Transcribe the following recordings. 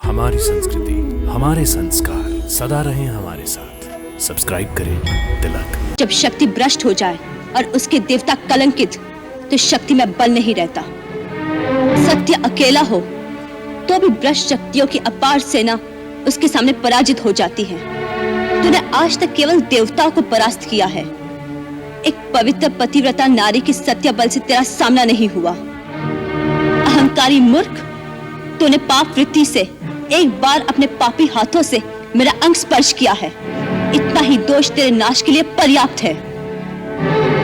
हमारी संस्कृति, हमारे संस्कार सदा रहें हमारे साथ। सब्सक्राइब करें तिलक। जब शक्ति भ्रष्ट हो जाए और उसके देवता कलंकित, तो शक्ति में बल नहीं रहता। सत्य अकेला हो तो भी भ्रष्ट शक्तियों की अपार सेना उसके सामने पराजित हो जाती है। तूने आज तक केवल देवताओं को परास्त किया है। एक पवित्र पतिव्रता नारी की सत्य बल से तेरा सामना नहीं हुआ। अहंकारी मूर्ख, तूने पाप वृत्ति से एक बार अपने पापी हाथों से मेरा अंग स्पर्श किया है। इतना ही दोष तेरे नाश के लिए पर्याप्त है।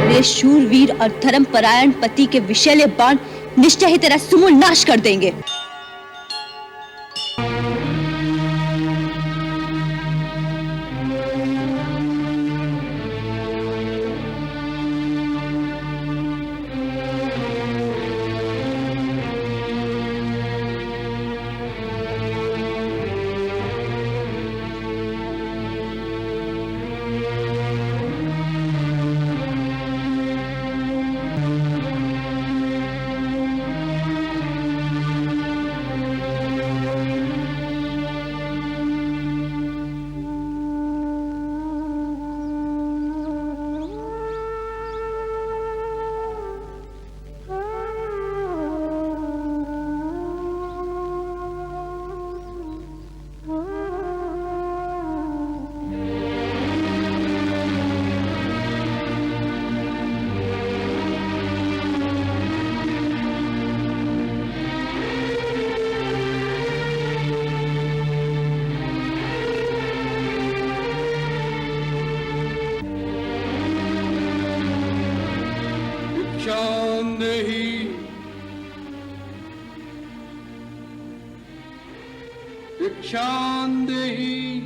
मेरे शूरवीर और धर्मपरायण पति के विषैले बाण निश्चय ही तेरा समूल नाश कर देंगे। भिक्षान्देहि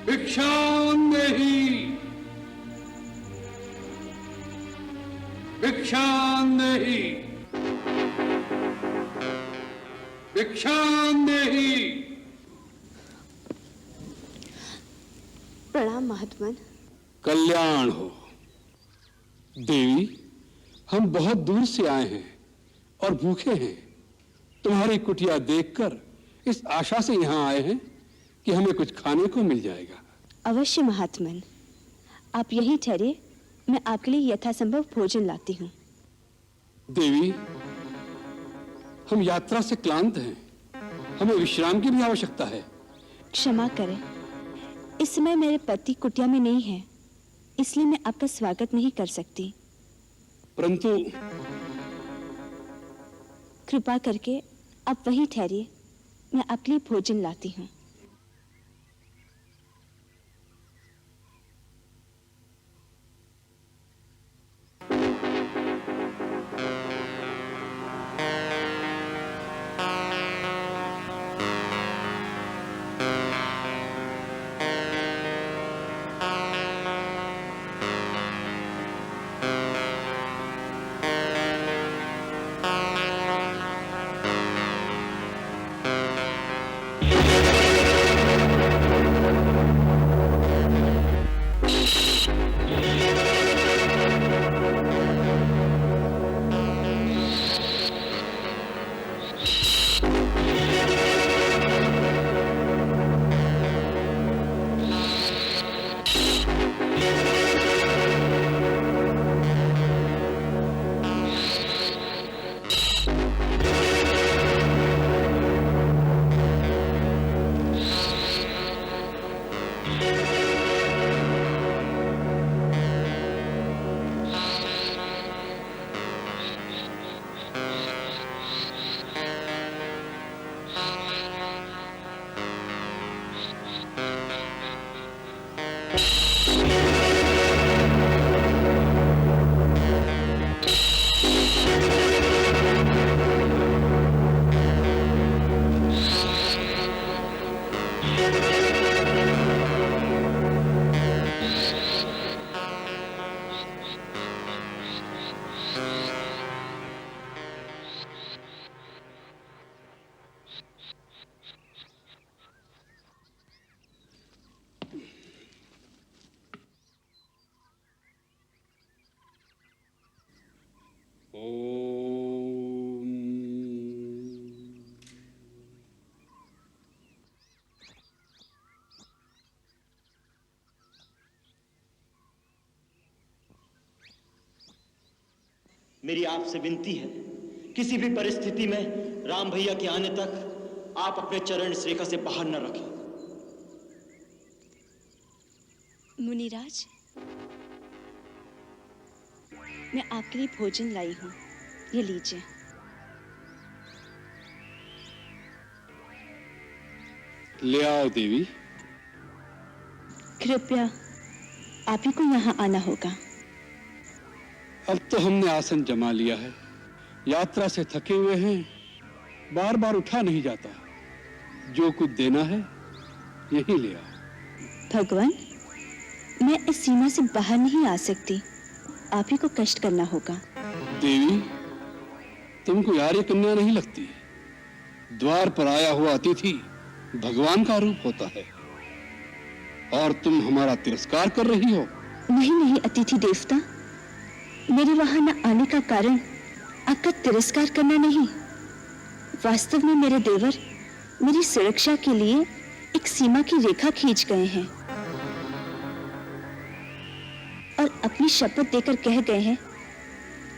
भिक्षान्देहि भिक्षान्देहि भिक्षान्देहि। प्रणाम महात्मन। कल्याण हो देवी। हम बहुत दूर से आए हैं और भूखे हैं। तुम्हारी कुटिया देखकर इस आशा से यहाँ आए हैं कि हमें कुछ खाने को मिल जाएगा। अवश्य महात्मन, आप यहीं ठहरिए, मैं आपके लिए यथासंभव भोजन लाती हूँ। देवी, हम यात्रा से क्लांत हैं, हमें विश्राम की भी आवश्यकता है। क्षमा करें, इस समय मेरे पति कुटिया में नहीं है, इसलिए मैं आपका स्वागत नहीं कर सकती। परंतु कृपा करके आप वहीं ठहरिए, मैं आपके लिए भोजन लाती हूँ। मेरी आपसे विनती है, किसी भी परिस्थिति में राम भैया के आने तक आप अपने चरण इस रेखा से बाहर न रखें। मुनिराज, मैं आपके लिए भोजन लाई हूँ, ये लीजिए। ले आओ देवी। कृपया आप ही को यहाँ आना होगा। अब तो हमने आसन जमा लिया है, यात्रा से थके हुए हैं, बार बार उठा नहीं जाता। जो कुछ देना है यही ले आओ। भगवान, मैं इस सीमा से बाहर नहीं आ सकती, आप ही को कष्ट करना होगा। देवी, तुमको आर्य कन्या नहीं लगती? द्वार पर आया हुआ अतिथि भगवान का रूप होता है, और तुम हमारा तिरस्कार कर रही हो। नहीं नहीं अतिथि देवता, मेरे वहां न आने का कारण आपका तिरस्कार करना नहीं। वास्तव में मेरे देवर मेरी सुरक्षा के लिए एक सीमा की रेखा खींच गए हैं और अपनी शपथ देकर कह गए हैं,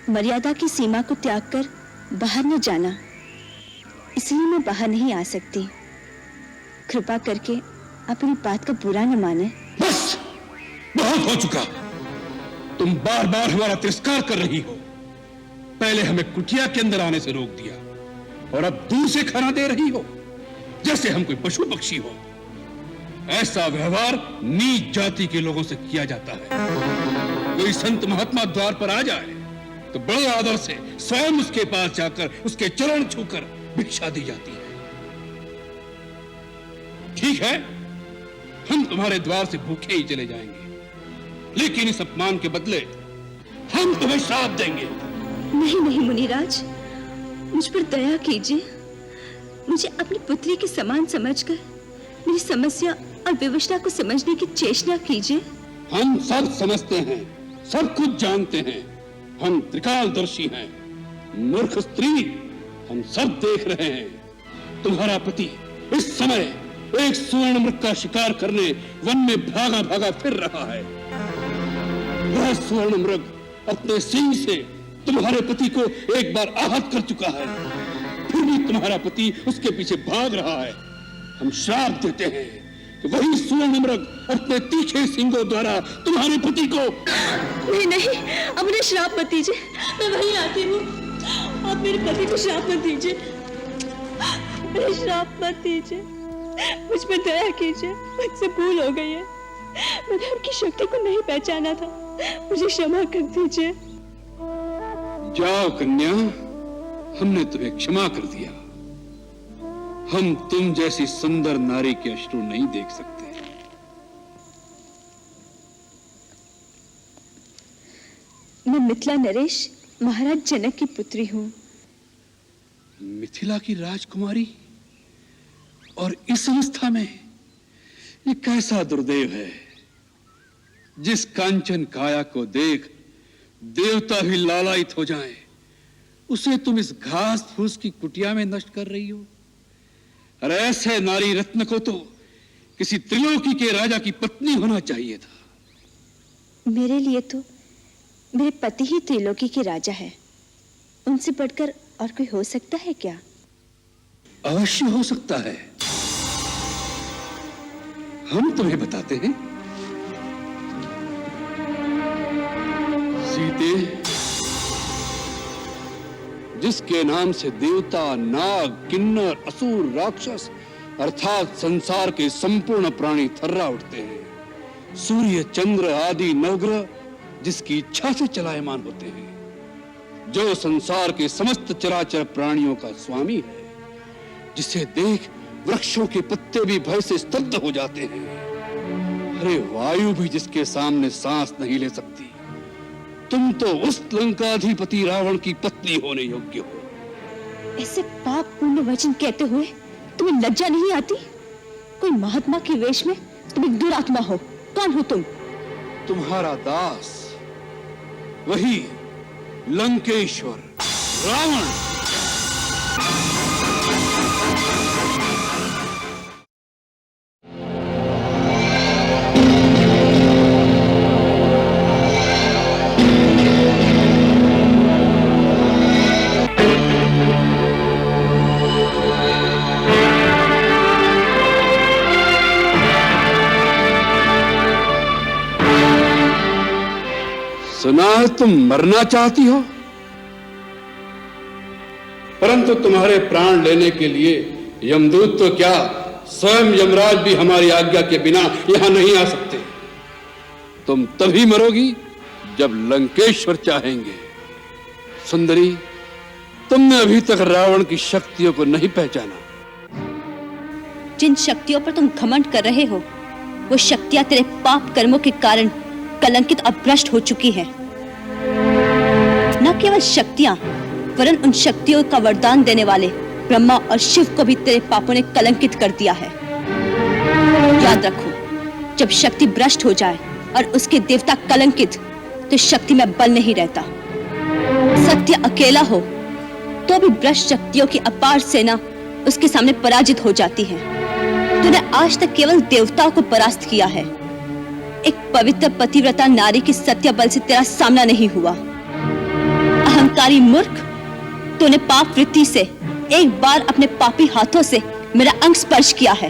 मर्यादा की सीमा को त्याग कर बाहर न जाना। इसलिए मैं बाहर नहीं आ सकती। कृपा करके आप मेरी बात का बुरा न माने। बस, बहुत हो चुका। तुम बार बार हमारा तिरस्कार कर रही हो। पहले हमें कुटिया के अंदर आने से रोक दिया, और अब दूर से खाना दे रही हो, जैसे हम कोई पशु पक्षी हो। ऐसा व्यवहार नीच जाति के लोगों से किया जाता है। कोई संत महात्मा द्वार पर आ जाए तो बड़े आदर से स्वयं उसके पास जाकर उसके चरण छूकर भिक्षा दी जाती है। ठीक है, हम तुम्हारे द्वार से भूखे ही चले जाएंगे, लेकिन इस अपमान के बदले हम तुम्हें श्राप देंगे। नहीं नहीं मुनिराज, मुझ पर दया कीजिए। मुझे अपनी पुत्री के समान समझकर मेरी समस्या और विवशता को समझने की चेष्टा कीजिए। हम सब समझते हैं, सब कुछ जानते हैं। हम त्रिकालदर्शी हैं। मूर्ख स्त्री, हम सब देख रहे हैं। तुम्हारा पति इस समय एक स्वर्ण मृग का शिकार करने वन में भागा भागा फिर रहा है। वह स्वर्ण मृग अपने सींग से तुम्हारे पति को एक बार आहत कर चुका है, फिर भी तुम्हारा पति उसके पीछे भाग रहा है। हम श्राप देते हैं कि वही स्वर्ण मृग अपने तीखे सींगों द्वारा तुम्हारे पति को। नहीं नहीं, अब मुझे श्राप मत दीजिए, मैं वहीं आती हूँ। आप मेरे पति को श्राप मत दीजिए, मुझे श्राप मत दीजिए। मुझ पर दया कीजिए, मुझसे भूल हो गई है। मैंने आपकी शक्ति को नहीं पहचाना था, मुझे क्षमा कर दीजिए। जाओ कन्या, हमने तुम्हें क्षमा कर दिया। हम तुम जैसी सुंदर नारी के अश्रु नहीं देख सकते। मैं मिथिला नरेश महाराज जनक की पुत्री हूँ। मिथिला की राजकुमारी, और इस अवस्था में ये कैसा दुर्दैव है। जिस कांचन काया को देख देवता भी लालायित हो जाएं, उसे तुम इस घास फूस की कुटिया में नष्ट कर रही हो। अरे ऐसे नारी रत्न को तो किसी त्रिलोकी के राजा की पत्नी होना चाहिए था। मेरे लिए तो मेरे पति ही त्रिलोकी के राजा है। उनसे बढ़कर और कोई हो सकता है क्या? अवश्य हो सकता है। हम तुम्हें बताते हैं। सीते, जिसके नाम से देवता, नाग, किन्नर, असुर, राक्षस अर्थात संसार के संपूर्ण प्राणी थर्रा उठते हैं। सूर्य, चंद्र आदि नवग्रह जिसकी इच्छा से चलायमान होते हैं। जो संसार के समस्त चराचर प्राणियों का स्वामी है, जिसे देख वृक्षों के पत्ते भी भय से स्तब्ध हो जाते हैं। अरे वायु भी जिसके सामने सांस नहीं ले सकती। तुम तो उस लंकाधिपति रावण की पत्नी होने योग्य हो। ऐसे पाप पूर्ण वचन कहते हुए तुम्हें लज्जा नहीं आती? कोई महात्मा के वेश में तुम एक दुरात्मा हो। कौन हो तुम? तुम्हारा दास, वही लंकेश्वर रावण। सुना है तुम मरना चाहती हो, परंतु तुम्हारे प्राण लेने के लिए यमदूत तो क्या, स्वयं यमराज भी हमारी आज्ञा के बिना यहां नहीं आ सकते। तुम तभी मरोगी जब लंकेश्वर चाहेंगे। सुंदरी, तुमने अभी तक रावण की शक्तियों को नहीं पहचाना। जिन शक्तियों पर तुम घमंड कर रहे हो, वो शक्तियां तेरे पाप कर्मों के कारण कलंकित और भ्रष्ट हो चुकी है। न केवल शक्तियां, वरन उन शक्तियों का वरदान देने वाले ब्रह्मा और शिव को भी तेरे पापों ने कलंकित कर दिया है। याद रखो, जब शक्ति भ्रष्ट हो जाए और उसके देवता कलंकित, तो शक्ति में बल नहीं रहता। सत्य अकेला हो तो भी भ्रष्ट शक्तियों की अपार सेना उसके सामने पराजित हो जाती है। तूने आज तक केवल देवताओं को परास्त किया है। एक पवित्र पतिव्रता नारी की सत्य बल से तेरा सामना नहीं हुआ। अहंकारी मूर्ख, तूने पाप वृत्ति से एक बार अपने पापी हाथों से मेरा अंग स्पर्श किया है।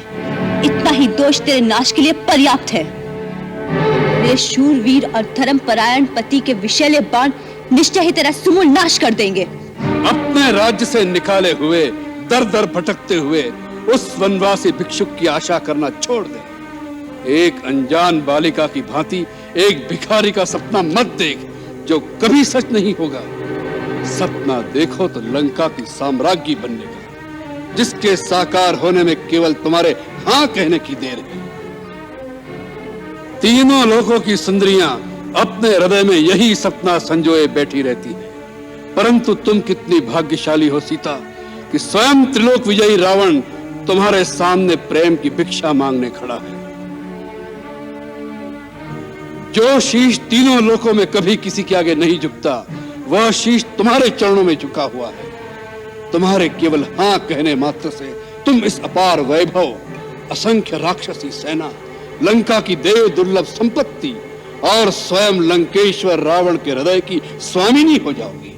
इतना ही दोष तेरे नाश के लिए पर्याप्त है। मेरे शूरवीर और धर्मपरायण पति के विषैले बाण निश्चय ही तेरा समूल नाश कर देंगे। अपने राज्य से निकाले हुए, दर दर भटकते हुए उस वनवासी भिक्षुक की आशा करना छोड़ दे। एक अनजान बालिका की भांति एक भिखारी का सपना मत देख, जो कभी सच नहीं होगा। सपना देखो तो लंका की साम्राज्ञी बनने का, जिसके साकार होने में केवल तुम्हारे हाँ कहने की देर है। तीनों लोकों की सुंदरियां अपने हृदय में यही सपना संजोए बैठी रहती है, परंतु तुम कितनी भाग्यशाली हो सीता, कि स्वयं त्रिलोक विजयी रावण तुम्हारे सामने प्रेम की भिक्षा मांगने खड़ा है। जो शीश तीनों लोकों में कभी किसी के आगे नहीं झुकता, वह शीश तुम्हारे चरणों में झुका हुआ है। तुम्हारे केवल हाँ कहने मात्र से तुम इस अपार वैभव, असंख्य राक्षसी सेना, लंका की देव दुर्लभ संपत्ति और स्वयं लंकेश्वर रावण के हृदय की स्वामिनी हो जाओगी।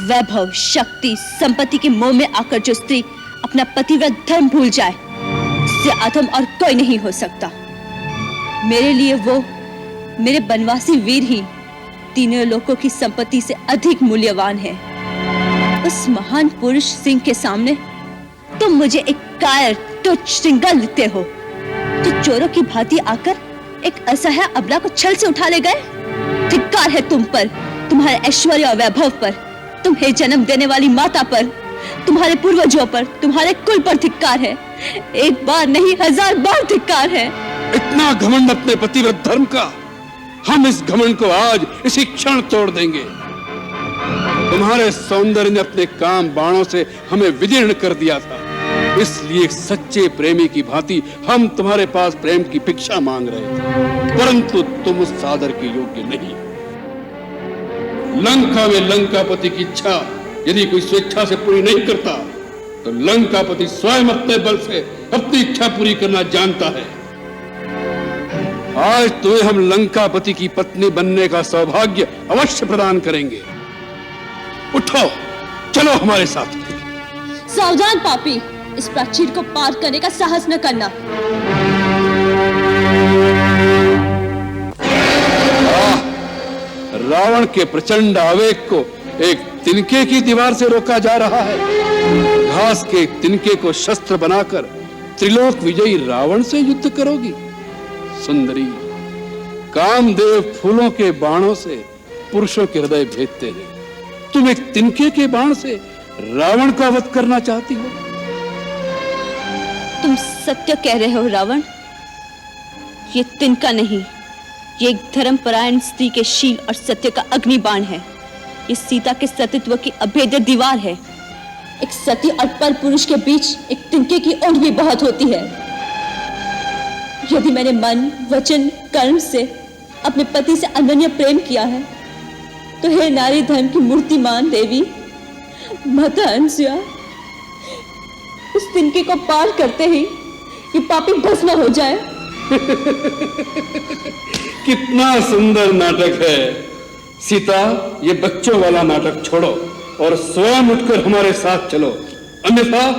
वैभव, शक्ति, संपत्ति के मोह में आकर जो स्त्री अपना पतिव्रत धर्म भूल जाए, उससे अधम और कोई नहीं हो सकता। मेरे लिए वो मेरे बनवासी वीर ही तीनों लोकों की संपत्ति से अधिक मूल्यवान है। उस महान पुरुष सिंह के सामने तुम मुझे एक कायर, तुच्छ सिंगल लिखते हो, जो चोरों की भांति आकर एक असहाय अबला को छल से उठा ले गए। धिक्कार है तुम पर, तुम्हारे ऐश्वर्य और वैभव पर, तुम्हें जन्म देने वाली माता पर, तुम्हारे पूर्वजों पर, तुम्हारे कुल पर धिक्कार है। एक बार नहीं, 1000 बार धिक्कार है। इतना घमंड अपने पतिव्रत धर्म का, हम इस घमंड को आज इसी क्षण तोड़ देंगे। तुम्हारे सौंदर्य ने अपने काम बाणों से हमें विदीर्ण कर दिया था, इसलिए सच्चे प्रेमी की भांति हम तुम्हारे पास प्रेम की भिक्षा मांग रहे थे, परंतु तुम उस सादर के योग्य नहीं। लंका में लंकापति की इच्छा यदि कोई स्वेच्छा से पूरी नहीं करता, तो लंकापति स्वयं अपने बल से अपनी इच्छा पूरी करना जानता है। आज तुम्हें हम लंकापति की पत्नी बनने का सौभाग्य अवश्य प्रदान करेंगे। उठो, चलो हमारे साथ। सावधान पापी, इस प्राचीर को पार करने का साहस न करना। रावण के प्रचंड आवेग को एक तिनके की दीवार से रोका जा रहा है। घास के तिनके को शस्त्र बनाकर त्रिलोक विजयी रावण से युद्ध करोगी? सुंदरी, कामदेव फूलों के बाणों से पुरुषों के हृदय भेदते हैं, तुम एक तिनके के बाण से रावण का वध करना चाहती हो? तुम सत्य कह रहे हो रावण। ये तिनका नहीं, ये एक धर्मपरायण स्त्री के शील और सत्य का अग्निबाण है। ये सीता के सतीत्व की अभेद्य दीवार है। एक सती और पर पुरुष के बीच एक तिनके की ओंठ भी बहुत होती है। यदि मैंने मन, वचन, कर्म से अपने पति से अनन्य प्रेम किया है, तो हे नारी धर्म की मूर्तिमान देवी माता अनसुया, उस तिनके को पार करते ही ये पापी भस्म हो जाए। कितना सुंदर नाटक है सीता। ये बच्चों वाला नाटक छोड़ो और स्वयं उठकर हमारे साथ चलो, अन्यथा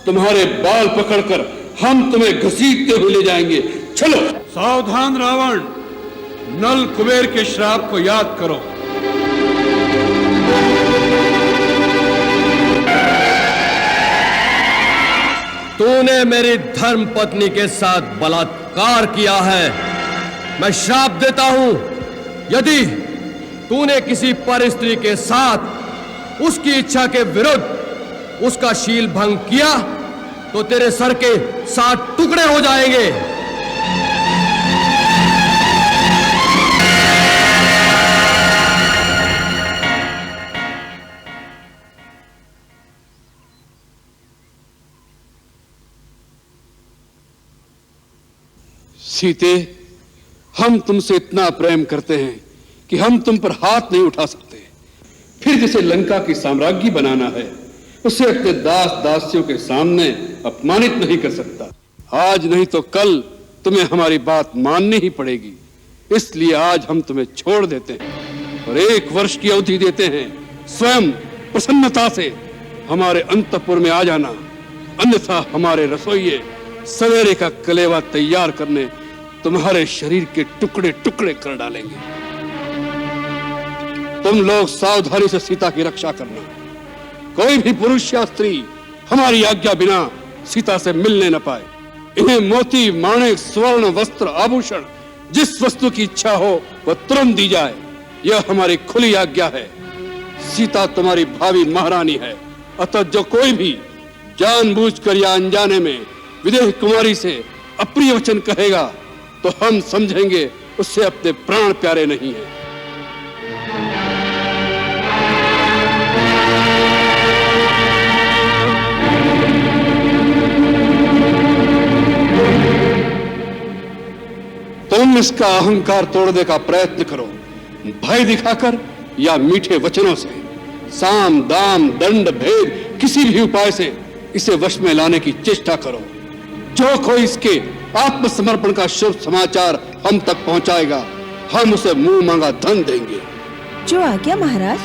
तुम्हारे बाल पकड़कर हम तुम्हें घसीटते हुए ले जाएंगे। चलो। सावधान रावण, नल कुबेर के श्राप को याद करो। तूने मेरी धर्म पत्नी के साथ बलात्कार किया है। मैं श्राप देता हूं, यदि तूने किसी पर स्त्री के साथ उसकी इच्छा के विरुद्ध उसका शील भंग किया तो तेरे सर के 7 टुकड़े हो जाएंगे। सीते, हम तुमसे इतना प्रेम करते हैं कि हम तुम पर हाथ नहीं उठा सकते। फिर जिसे लंका की साम्राज्ञी बनाना है, उसे अपने दास दासियों के सामने अपमानित नहीं कर सकता। आज नहीं तो कल तुम्हें हमारी बात माननी ही पड़ेगी। इसलिए आज हम तुम्हें छोड़ देते हैं और 1 वर्ष की अवधि देते हैं। स्वयं प्रसन्नता से हमारे अंतपुर में आ जाना, अन्यथा हमारे रसोइये सवेरे का कलेवा तैयार करने तुम्हारे शरीर के टुकड़े टुकड़े कर डालेंगे। तुम लोग सावधानी से सीता की रक्षा करना। कोई भी पुरुष या स्त्री हमारी आज्ञा बिना सीता से मिलने न पाए। इन्हें मोती, माणिक, स्वर्ण, वस्त्र, आभूषण, जिस वस्तु की इच्छा हो वह तुरंत दी जाए। यह हमारी खुली आज्ञा है। सीता तुम्हारी भावी महारानी है, अतः जो कोई भी जानबूझकर या अनजाने में विदेह कुमारी से अप्रिय वचन कहेगा तो हम समझेंगे उससे अपने प्राण प्यारे नहीं है। तुम इसका अहंकार तोड़ने का प्रयत्न करो, भय दिखाकर या मीठे वचनों से। साम, दाम, दंड, भेद, किसी भी उपाय से इसे वश में लाने की चेष्टा करो। जो कोई इसके आत्मसमर्पण का शुभ समाचार हम तक पहुंचाएगा, हम उसे मुंह मांगा धन देंगे। जो आज्ञा महाराज।